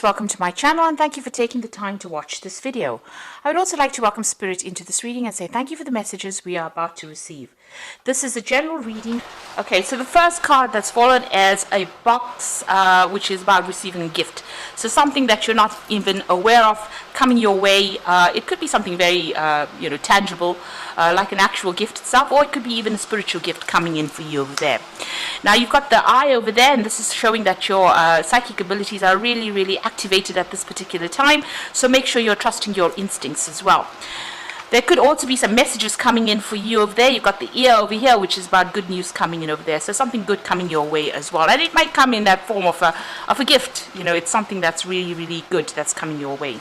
Welcome to my channel and thank you for taking the time to watch this video. I would also like to welcome Spirit into this reading and say thank you for the messages we are about to receive. This is a general reading. Okay, so the first card that's fallen is a box, which is about receiving a gift. So something that you're not even aware of coming your way. It could be something very, tangible, like an actual gift itself, or it could be even a spiritual gift coming in for you over there. Now you've got the eye over there, and this is showing that your psychic abilities are really, really activated at this particular time. So make sure you're trusting your instincts as well. There could also be some messages coming in for you over there. You've got the ear over here, which is about good news coming in over there. So something good coming your way as well. And it might come in that form of a gift. You know, it's something that's really, really good that's coming your way.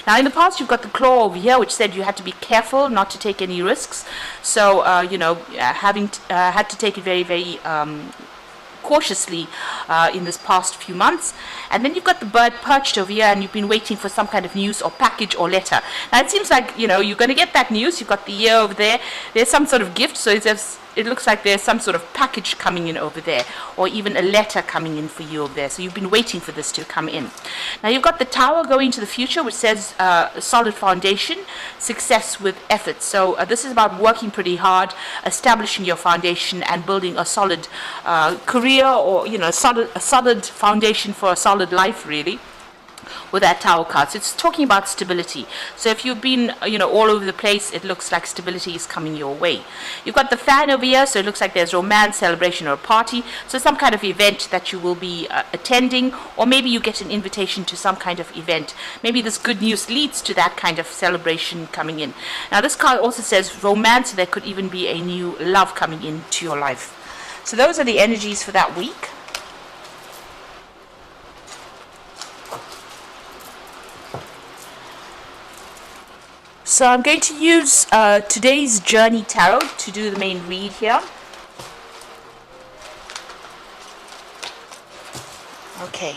Now, in the past, you've got the claw over here, which said you had to be careful not to take any risks. So, having had to take it very, very cautiously in this past few months. And then you've got the bird perched over here, and you've been waiting for some kind of news or package or letter. Now it seems like you're going to get that news. You've got the ear over there. There's some sort of gift, so it looks like there's some sort of package coming in over there, or even a letter coming in for you over there. So you've been waiting for this to come in. Now you've got the tower going to the future, which says a solid foundation, success with effort. So this is about working pretty hard, establishing your foundation and building a solid career, or a solid foundation for a solid life, really, with that tower card. So it's talking about stability. So if you've been all over the place, it looks like stability is coming your way. You've got the fan over here, so it looks like there's romance, celebration, or a party. So some kind of event that you will be attending, or maybe you get an invitation to some kind of event. Maybe this good news leads to that kind of celebration coming in. Now this card also says romance. There could even be a new love coming into your life. So those are the energies for that week. So I'm going to use today's Journey Tarot to do the main read here. Okay.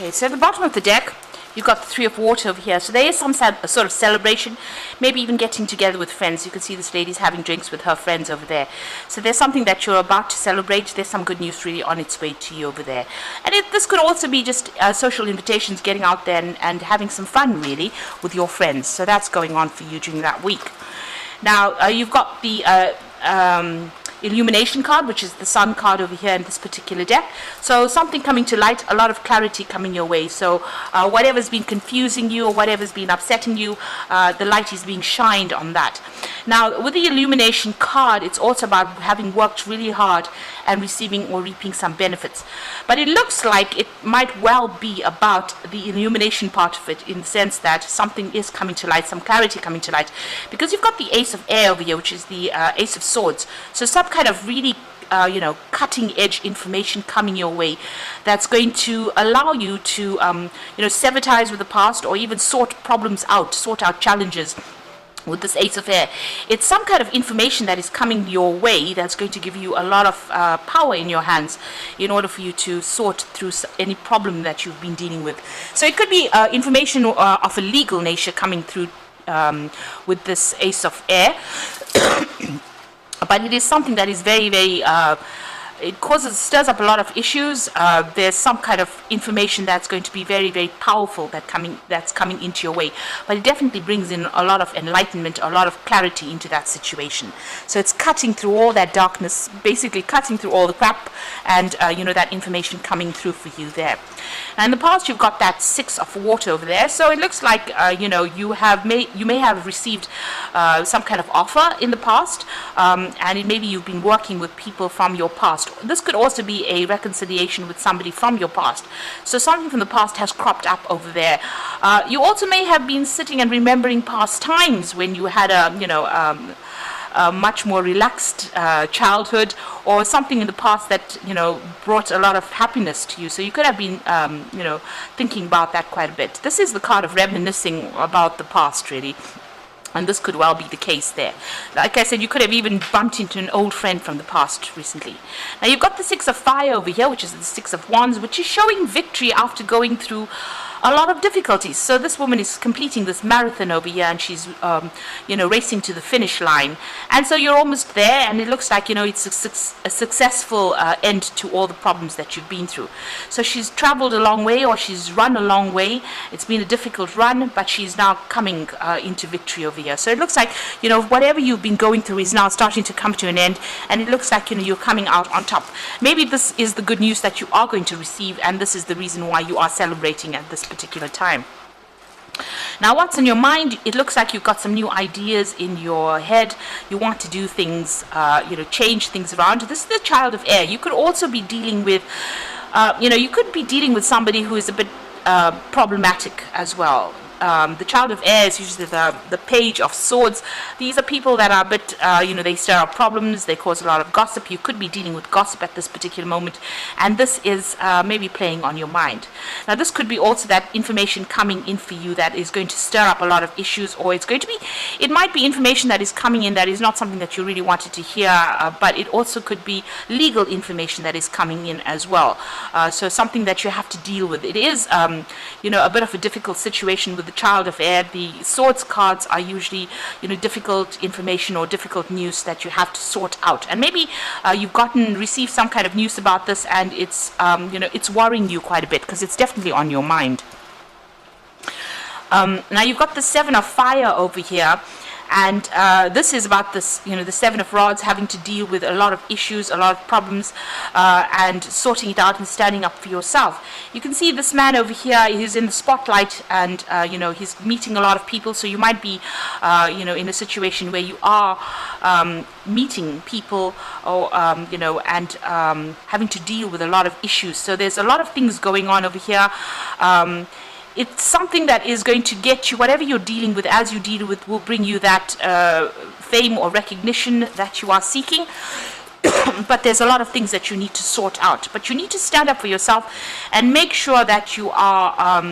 Okay, so at the bottom of the deck, you've got the Three of Water over here. So there is some sort of celebration, maybe even getting together with friends. You can see this lady's having drinks with her friends over there. So there's something that you're about to celebrate. There's some good news really on its way to you over there. And this could also be just social invitations, getting out there and having some fun, really, with your friends. So that's going on for you during that week. Now, you've got the Illumination card, which is the Sun card over here in this particular deck. So something coming to light, a lot of clarity coming your way. So whatever's been confusing you or whatever's been upsetting you, the light is being shined on that. Now with the Illumination card, it's also about having worked really hard and receiving or reaping some benefits. But it looks like it might well be about the illumination part of it, in the sense that something is coming to light, some clarity coming to light, because you've got the Ace of Air over here, which is the Ace of Swords. So some kind of really cutting edge information coming your way that's going to allow you to sever ties with the past, or even sort out challenges. With this Ace of Air, it's some kind of information that is coming your way that's going to give you a lot of power in your hands in order for you to sort through any problem that you've been dealing with. So it could be information of a legal nature coming through with this Ace of Air. But it is something that is very, very it stirs up a lot of issues. There's some kind of information that's going to be very, very powerful that's coming into your way. But it definitely brings in a lot of enlightenment, a lot of clarity into that situation. So it's cutting through all that darkness, basically cutting through all the crap, and that information coming through for you there. Now in the past, you've got that Six of Water over there. So it looks like you may have received some kind of offer in the past, and maybe you've been working with people from your past. This could also be a reconciliation with somebody from your past. So something from the past has cropped up over there. You also may have been sitting and remembering past times when you had much more relaxed childhood, or something in the past that, brought a lot of happiness to you. So you could have been, thinking about that quite a bit. This is the card of reminiscing about the past, really. And this could well be the case there. Like I said, you could have even bumped into an old friend from the past recently. Now you've got the Six of Fire over here, which is the Six of Wands, which is showing victory after going through a lot of difficulties. So this woman is completing this marathon over here, and she's, racing to the finish line. And so you're almost there, and it looks like, it's a successful end to all the problems that you've been through. So she's traveled a long way, or she's run a long way. It's been a difficult run, but she's now coming into victory over here. So it looks like, whatever you've been going through is now starting to come to an end, and it looks like, you're coming out on top. Maybe this is the good news that you are going to receive, and this is the reason why you are celebrating at this particular time. Now, what's in your mind? It looks like you've got some new ideas in your head. You want to do things, change things around. This is the Child of Air. You could also be dealing with, you could be dealing with somebody who is a bit problematic as well. The Child of Air is usually the Page of Swords. These are people that are a bit, they stir up problems, they cause a lot of gossip. You could be dealing with gossip at this particular moment, and this is maybe playing on your mind. Now, this could be also that information coming in for you that is going to stir up a lot of issues, or it might be information that is coming in that is not something that you really wanted to hear, but it also could be legal information that is coming in as well. So something that you have to deal with. It is, a bit of a difficult situation with the Child of Air. The Swords cards are usually, difficult information or difficult news that you have to sort out. And maybe you've received some kind of news about this, and it's, it's worrying you quite a bit because it's definitely on your mind. Now you've got the Seven of Fire over here. And this is about this, the Seven of Rods, having to deal with a lot of issues, a lot of problems, and sorting it out and standing up for yourself. You can see this man over here, he's in the spotlight, and, he's meeting a lot of people. So you might be, in a situation where you are meeting people, or, and having to deal with a lot of issues. So there's a lot of things going on over here. It's something that is going to get you, whatever you're dealing with, as you deal with, will bring you that fame or recognition that you are seeking. But there's a lot of things that you need to sort out. But you need to stand up for yourself and make sure that you are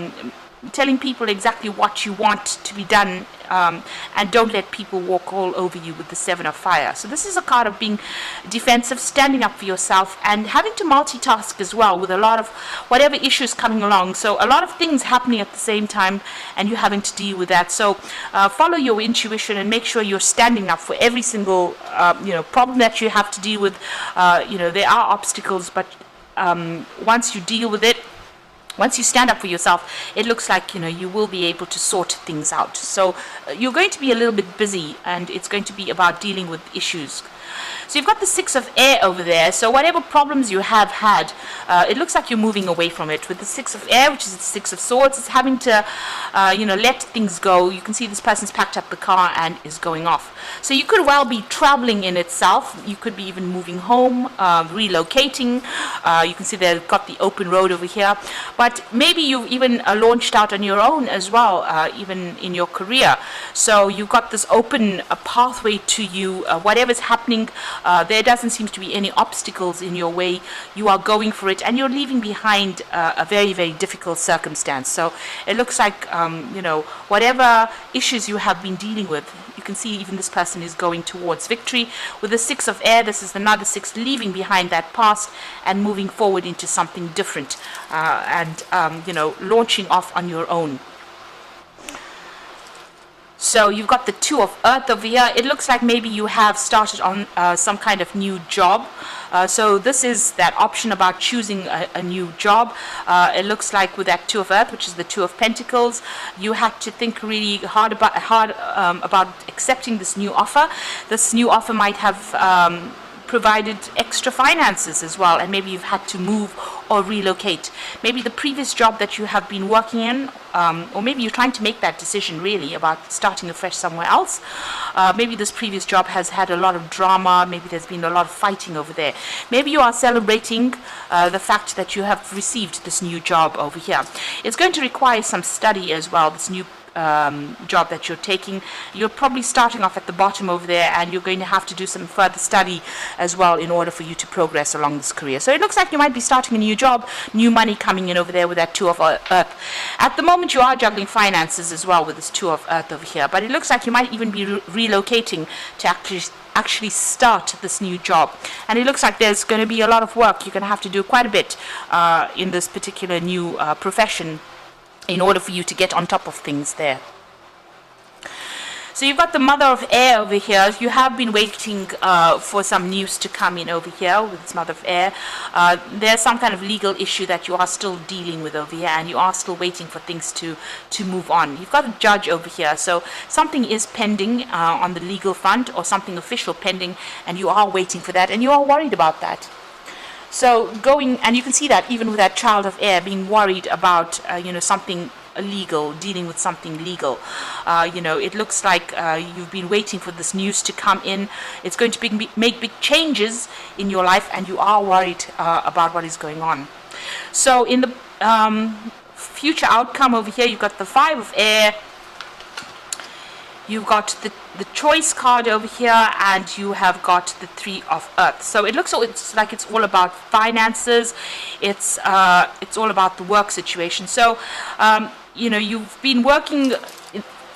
telling people exactly what you want to be done, and don't let people walk all over you with the Seven of Fire. So this is a card of being defensive, standing up for yourself, and having to multitask as well with a lot of whatever issues coming along. So a lot of things happening at the same time, and you're having to deal with that. So follow your intuition and make sure you're standing up for every single problem that you have to deal with. There are obstacles, but once you deal with it, once you stand up for yourself, it looks like, you will be able to sort things out. So you're going to be a little bit busy, and it's going to be about dealing with issues. So you've got the Six of Air over there. So whatever problems you have had, it looks like you're moving away from it. With the Six of Air, which is the Six of Swords, it's having to, let things go. You can see this person's packed up the car and is going off. So you could well be traveling in itself. You could be even moving home, relocating. You can see they've got the open road over here. But maybe you've even launched out on your own as well, even in your career. So you've got this open pathway to you. Whatever's happening, there doesn't seem to be any obstacles in your way. You are going for it, and you're leaving behind a very, very difficult circumstance. So it looks like, whatever issues you have been dealing with, you can see even this person is going towards victory. With the Six of Air, this is another six, leaving behind that past and moving forward into something different, and launching off on your own. So you've got the Two of Earth over here. It looks like maybe you have started on some kind of new job. So this is that option about choosing a new job. It looks like with that Two of Earth, which is the Two of Pentacles, you had to think really hard about accepting this new offer. This new offer might have provided extra finances as well, and maybe you've had to move or relocate. Maybe the previous job that you have been working in, or maybe you're trying to make that decision really about starting afresh somewhere else. Maybe this previous job has had a lot of drama. Maybe there's been a lot of fighting over there. Maybe you are celebrating the fact that you have received this new job over here. It's going to require some study as well, this new job that you're taking. You're probably starting off at the bottom over there, and you're going to have to do some further study as well in order for you to progress along this career. So it looks like you might be starting a new job, new money coming in over there with that Two of Earth. At the moment, you are juggling finances as well with this Two of Earth over here, but it looks like you might even be relocating to actually start this new job. And it looks like there's going to be a lot of work. You're going to have to do quite a bit in this particular new profession in order for you to get on top of things there. So you've got the Mother of Air over here. You have been waiting for some news to come in over here with this Mother of Air. There's some kind of legal issue that you are still dealing with over here, and you are still waiting for things to move on. You've got a Judge over here, so something is pending on the legal front, or something official pending, and you are waiting for that, and you are worried about that. So going, and you can see that even with that Child of Air, being worried about something legal, dealing with something legal. It looks like you've been waiting for this news to come in. It's going to make big changes in your life, and you are worried about what is going on. So in the future outcome over here, you've got the Five of Air, you've got the Choice card over here, and you have got the Three of Earth. So it looks like it's all about finances. It's all about the work situation. So you've been working,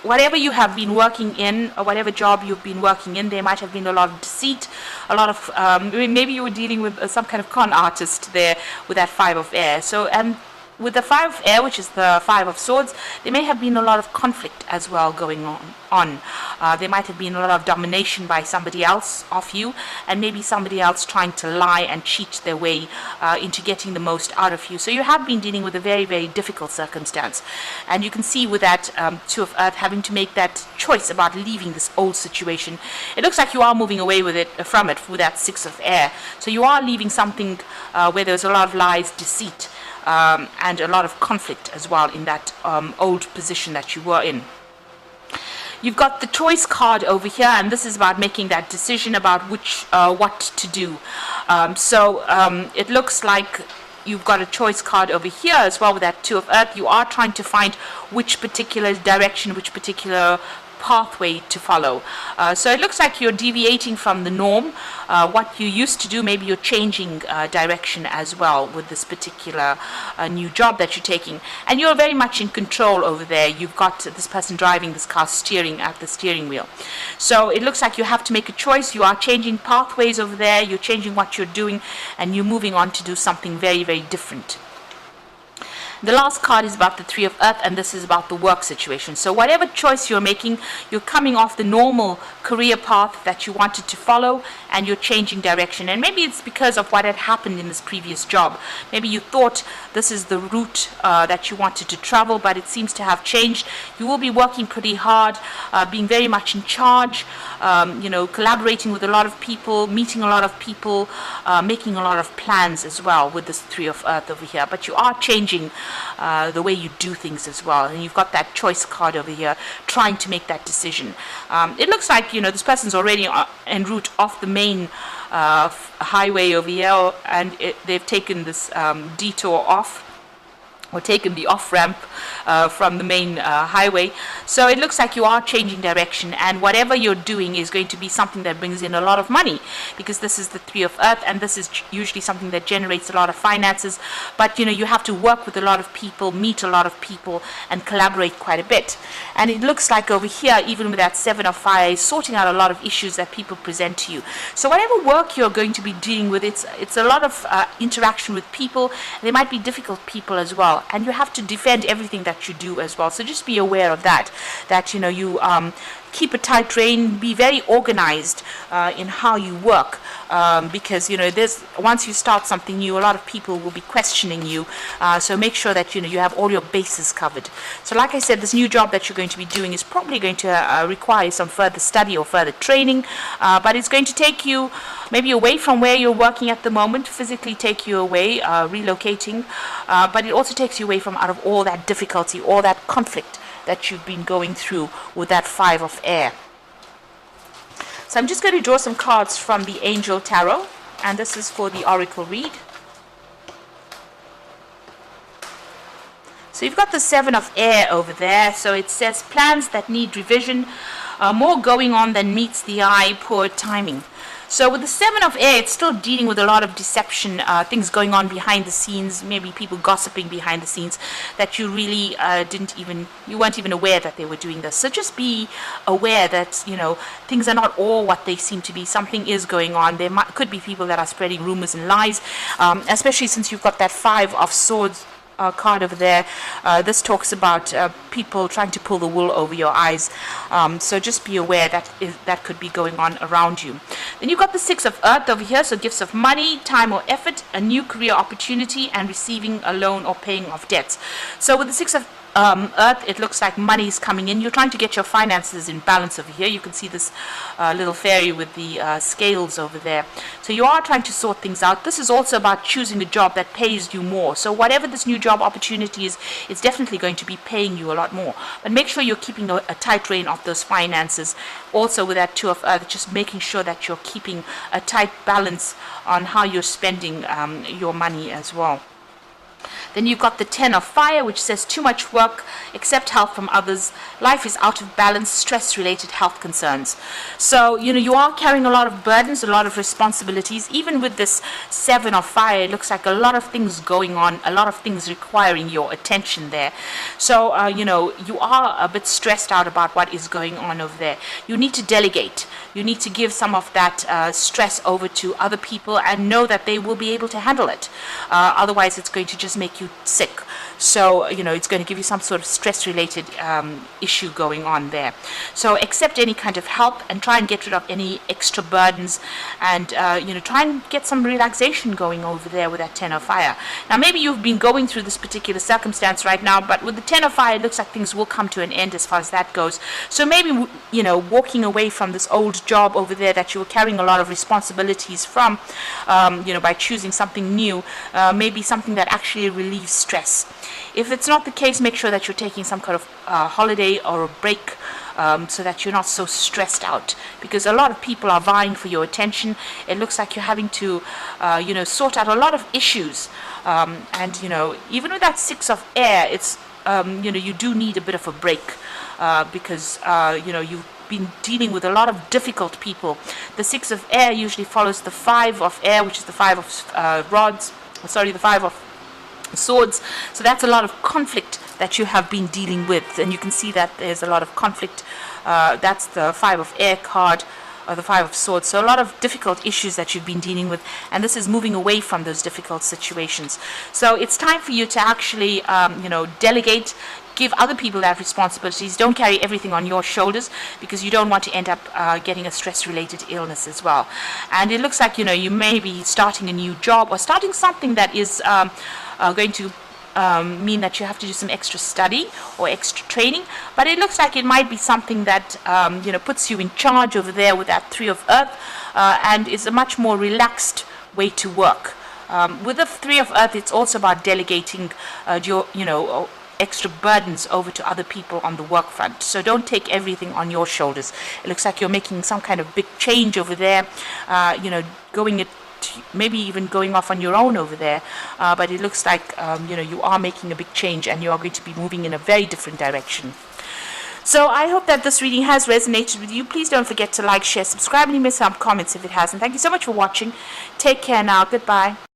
whatever you have been working in, or whatever job you've been working in, there might have been a lot of deceit, a lot of maybe you were dealing with some kind of con artist there with that Five of Air. So, and with the Five of Air, which is the Five of Swords, there may have been a lot of conflict as well going on. There might have been a lot of domination by somebody else of you, and maybe somebody else trying to lie and cheat their way into getting the most out of you. So you have been dealing with a very, very difficult circumstance. And you can see with that Two of Earth having to make that choice about leaving this old situation. It looks like you are moving away from it with that Six of Air. So you are leaving something where there's a lot of lies, deceit, and a lot of conflict as well in that old position that you were in. You've got the Choice card over here, and this is about making that decision about what to do. It looks like you've got a Choice card over here as well with that Two of Earth. You are trying to find which particular direction, which particular pathway to follow. So it looks like you're deviating from the norm. What you used to do, maybe you're changing direction as well with this particular new job that you're taking. And you're very much in control over there. You've got this person driving this car, steering at the steering wheel. So it looks like you have to make a choice. You are changing pathways over there. You're changing what you're doing, and you're moving on to do something very, very different. The last card is about the Three of Earth, and this is about the work situation. So whatever choice you're making, you're coming off the normal career path that you wanted to follow, and you're changing direction. And maybe it's because of what had happened in this previous job. Maybe you thought this is the route that you wanted to travel, but it seems to have changed. You will be working pretty hard, being very much in charge, collaborating with a lot of people, meeting a lot of people, making a lot of plans as well with this Three of Earth over here. But you are changing the way you do things as well, and you've got that Choice card over here trying to make that decision. It looks like this person's already en route off the main highway over here, and they've taken this detour off, or taken the off-ramp from the main highway. So it looks like you are changing direction, and whatever you're doing is going to be something that brings in a lot of money, because this is the Three of Earth, and this is usually something that generates a lot of finances. But you have to work with a lot of people, meet a lot of people, and collaborate quite a bit. And it looks like over here, even with that Seven of Fire, is sorting out a lot of issues that people present to you. So whatever work you're going to be dealing with, it's a lot of interaction with people. They might be difficult people as well, and you have to defend everything that you do as well. So just be aware of that you keep a tight rein, be very organized in how you work, because once you start something new, a lot of people will be questioning you, so make sure that you have all your bases covered. So like I said, this new job that you're going to be doing is probably going to require some further study or further training, but it's going to take you maybe away from where you're working at the moment, physically take you away, relocating, but it also takes you away from out of all that difficulty, all that conflict that you've been going through with that Five of Air. So I'm just going to draw some cards from the Angel Tarot, and this is for the Oracle read. So So you've got the 7 of air over there. So it says plans that need revision, more going on than meets the eye, poor timing. So with the 7 of air, it's still dealing with a lot of deception, things going on behind the scenes, maybe people gossiping behind the scenes that you really you weren't even aware that they were doing this. So just be aware that, you know, things are not all what they seem to be. Something is going on. There could be people that are spreading rumors and lies, especially since you've got that 5 of swords card over there. This talks about people trying to pull the wool over your eyes. So just be aware that could be going on around you. Then you've got the 6 of earth over here. So gifts of money, time or effort, a new career opportunity, and receiving a loan or paying off debts. So with the 6 of earth, it looks like money is coming in. You're trying to get your finances in balance over here. You can see this little fairy with the scales over there. So you are trying to sort things out. This is also about choosing a job that pays you more. So whatever this new job opportunity is, it's definitely going to be paying you a lot more. But make sure you're keeping a tight rein of those finances. Also with that 2 of earth, just making sure that you're keeping a tight balance on how you're spending your money as well. Then you've got the 10 of fire, which says too much work, accept help from others, life is out of balance, stress-related health concerns. So, you know, you are carrying a lot of burdens, a lot of responsibilities. Even with this 7 of fire, it looks like a lot of things going on, a lot of things requiring your attention there. So, you know, you are a bit stressed out about what is going on over there. You need to delegate. You need to give some of that stress over to other people and know that they will be able to handle it. Otherwise, it's going to just make you sick. So, you know, it's going to give you some sort of stress-related issue going on there. So accept any kind of help and try and get rid of any extra burdens and, you know, try and get some relaxation going over there with that 10 of fire. Now, maybe you've been going through this particular circumstance right now, but with the 10 of fire, it looks like things will come to an end as far as that goes. So maybe, you know, walking away from this old job over there that you were carrying a lot of responsibilities from, you know, by choosing something new, maybe something that actually relieves stress. If it's not the case, make sure that you're taking some kind of holiday or a break so that you're not so stressed out, because a lot of people are vying for your attention. It looks like you're having to, you know, sort out a lot of issues. And, you know, even with that 6 of air, it's, you know, you do need a bit of a break because, you know, you've been dealing with a lot of difficult people. The 6 of air usually follows the 5 of air, which is the 5 of the 5 of swords. So that's a lot of conflict that you have been dealing with, and you can see that there's a lot of conflict. That's the 5 of air card, or the 5 of swords. So a lot of difficult issues that you've been dealing with, and this is moving away from those difficult situations. So it's time for you to actually you know, delegate, give other people that responsibilities. Don't carry everything on your shoulders, because you don't want to end up getting a stress-related illness as well. And it looks like, you know, you may be starting a new job or starting something that is going to mean that you have to do some extra study or extra training, but it looks like it might be something that you know, puts you in charge over there with that 3 of earth, and is a much more relaxed way to work. With the 3 of earth, it's also about delegating your, you know, extra burdens over to other people on the work front. So don't take everything on your shoulders. It looks like you're making some kind of big change over there, you know, maybe even going off on your own over there, but it looks like you know, you are making a big change and you are going to be moving in a very different direction. So I hope that this reading has resonated with you. Please don't forget to like, share, subscribe, and leave me some comments if it hasn't. Thank you so much for watching. Take care now. Goodbye.